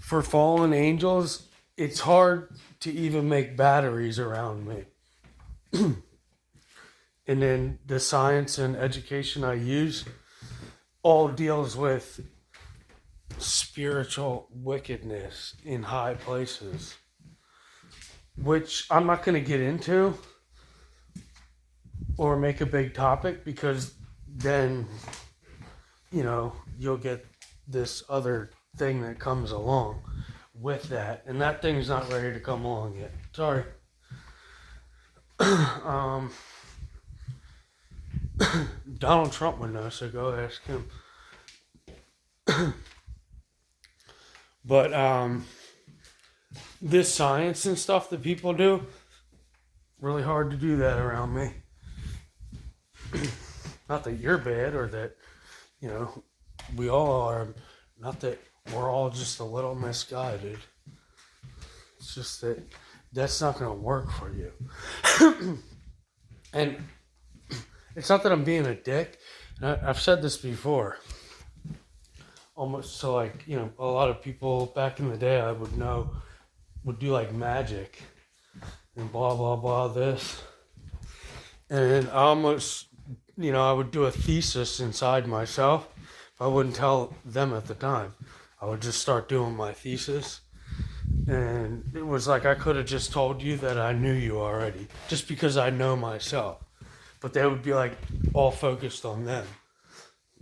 for fallen angels, it's hard to even make batteries around me. And then the science and education I use all deals with spiritual wickedness in high places, which I'm not going to get into or make a big topic, because then, you'll get this other thing that comes along with that, and that thing's not ready to come along yet. Sorry. Donald Trump would know, so go ask him. But this science and stuff that people do, really hard to do that around me. Not that you're bad, or that, we all are. Not that we're all just a little misguided. It's just that that's not going to work for you. And it's not that I'm being a dick. And I've said this before. Almost so, like, a lot of people back in the day I would know would do like magic and blah, blah, blah, this. And I almost, I would do a thesis inside myself. I wouldn't tell them at the time. I would just start doing my thesis. And it was like I could have just told you that I knew you already, just because I know myself. But they would be like all focused on them.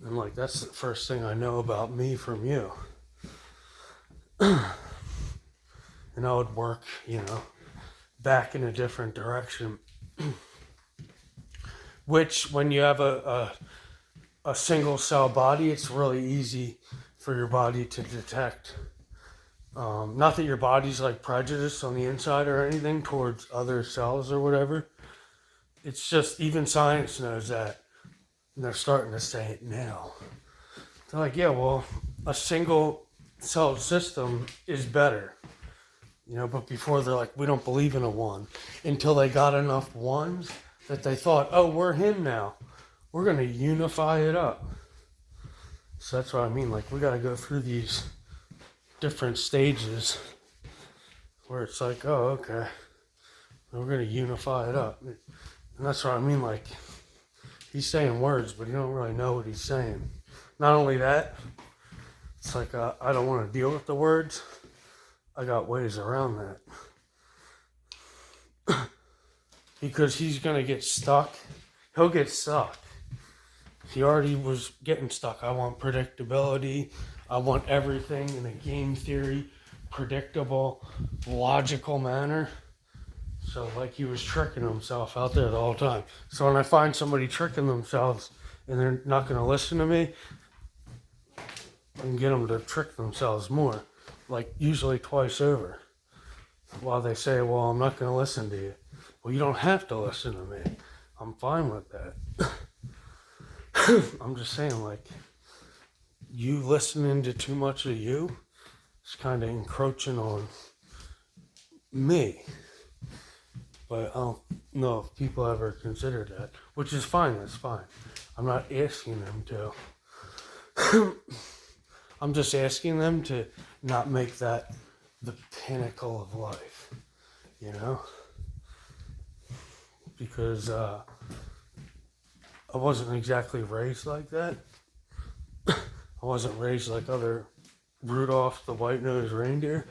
I'm like, that's the first thing I know about me from you. And I would work, back in a different direction. Which, when you have a single cell body, it's really easy for your body to detect. Not that your body's like prejudiced on the inside or anything towards other cells or whatever. It's just, even science knows that. And they're starting to say it now. They're like, yeah, well, a single celled system is better. But before, they're like, we don't believe in a one. Until they got enough ones that they thought, oh, we're him now. We're going to unify it up. So that's what I mean. Like, we got to go through these different stages where it's like, oh, okay, we're going to unify it up. And that's what I mean. Like, he's saying words, but you don't really know what he's saying. Not only that, it's like, I don't want to deal with the words. I got ways around that. Because he's going to get stuck. He'll get stuck. He already was getting stuck. I want predictability. I want everything in a game theory, predictable, logical manner. So, like, he was tricking himself out there the whole time. So when I find somebody tricking themselves and they're not going to listen to me, I can get them to trick themselves more. Like, usually twice over. While they say, well, I'm not going to listen to you. Well, you don't have to listen to me. I'm fine with that. I'm just saying, like, you listening to too much of you is kind of encroaching on me. But I don't know if people ever consider that, which is fine, that's fine. I'm not asking them to. I'm just asking them to not make that the pinnacle of life, Because I wasn't exactly raised like that. I wasn't raised like other Rudolph the White-Nosed Reindeer.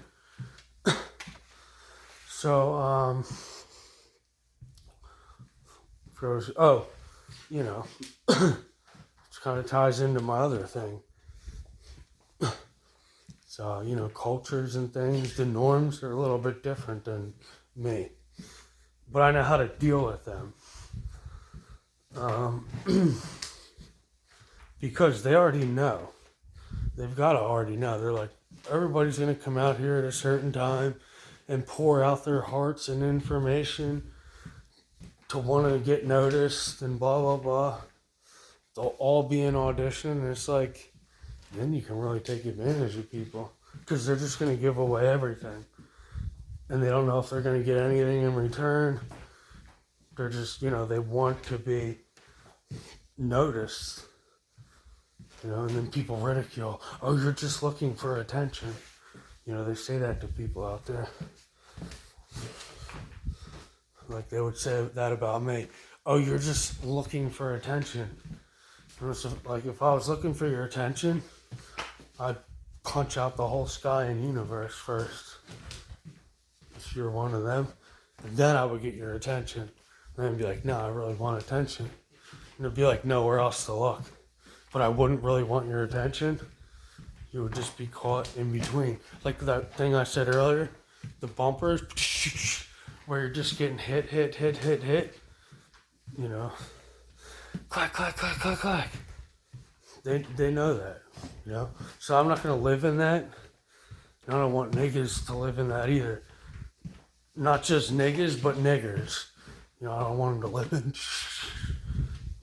So, it kind of ties into my other thing. So, cultures and things, the norms are a little bit different than me. But I know how to deal with them. Because they already know. They've got to already know. They're like, everybody's going to come out here at a certain time and pour out their hearts and information to want to get noticed and blah, blah, blah. They'll all be in audition. And it's like, then you can really take advantage of people. Because they're just going to give away everything. And they don't know if they're going to get anything in return. They're just, they want to be noticed. And then people ridicule, oh, you're just looking for attention. You know, they say that to people out there. Like they would say that about me. Oh, you're just looking for attention. Like if I was looking for your attention, I'd punch out the whole sky and universe first. If you're one of them, and then I would get your attention. And then be like, no, I really want attention. And it'd be like, nowhere else to look. But I wouldn't really want your attention. You would just be caught in between. Like that thing I said earlier, the bumpers, where you're just getting hit. You know, clack, clack, clack, clack, clack. They know that, you know. So I'm not gonna live in that. I don't want niggas to live in that either. Not just niggas, but niggers. You know, I don't want them to live in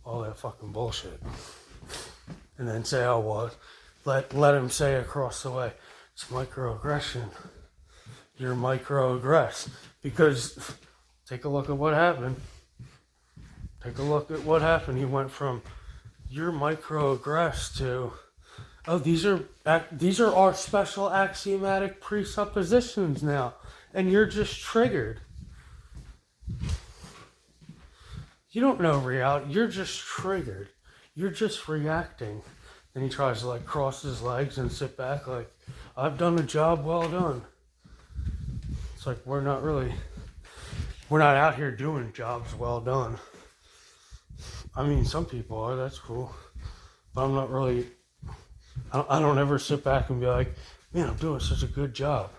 all that fucking bullshit. And then say, oh, well, let him say across the way, it's microaggression. You're microaggressed. Because take a look at what happened. Take a look at what happened. He went from, you're microaggressed to, oh, these are our special axiomatic presuppositions now. And you're just triggered. You don't know reality. You're just triggered. You're just reacting. Then he tries to like cross his legs and sit back like, I've done a job well done. It's like we're not out here doing jobs well done. I mean, some people are, that's cool. But I'm not really, I don't ever sit back and be like, man, I'm doing such a good job.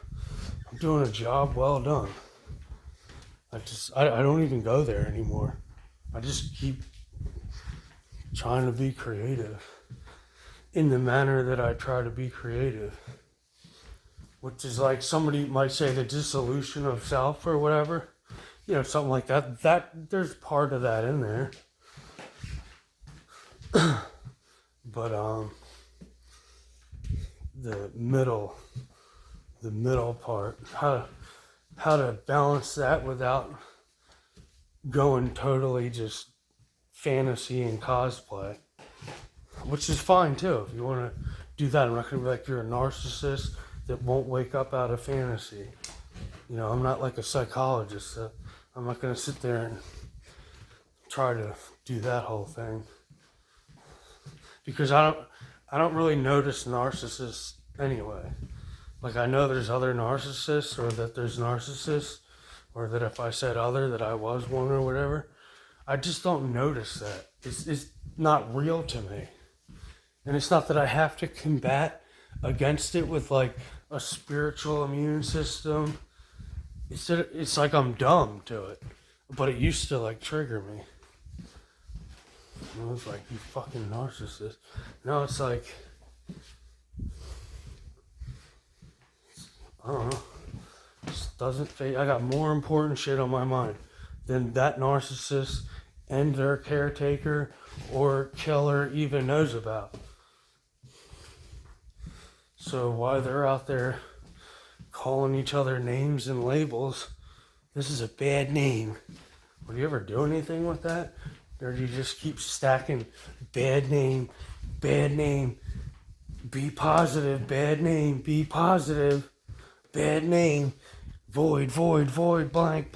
I'm doing a job well done. I don't even go there anymore. I just keep trying to be creative in the manner that I try to be creative. Which is like somebody might say the dissolution of self or whatever. You know, something like that. There's part of that in there. But the middle part, how to balance that without going totally just fantasy and cosplay, which is fine too. If you want to do that, I'm not going to be like you're a narcissist that won't wake up out of fantasy. You know, I'm not like a psychologist, so I'm not going to sit there and try to do that whole thing. Because I don't really notice narcissists anyway. Like I know there's other narcissists, or that there's narcissists, or that if I said other, that I was one or whatever. I just don't notice that. It's not real to me. And it's not that I have to combat against it with like a spiritual immune system. It's like I'm dumb to it. But it used to like trigger me. I was like, you fucking narcissist. Now it's like, I don't know. It just doesn't fade. I got more important shit on my mind than that narcissist and their caretaker or killer even knows about. So while they're out there calling each other names and labels, this is a bad name. Would you ever do anything with that? Or do you just keep stacking bad name, be positive, bad name, be positive, bad name, void, blank.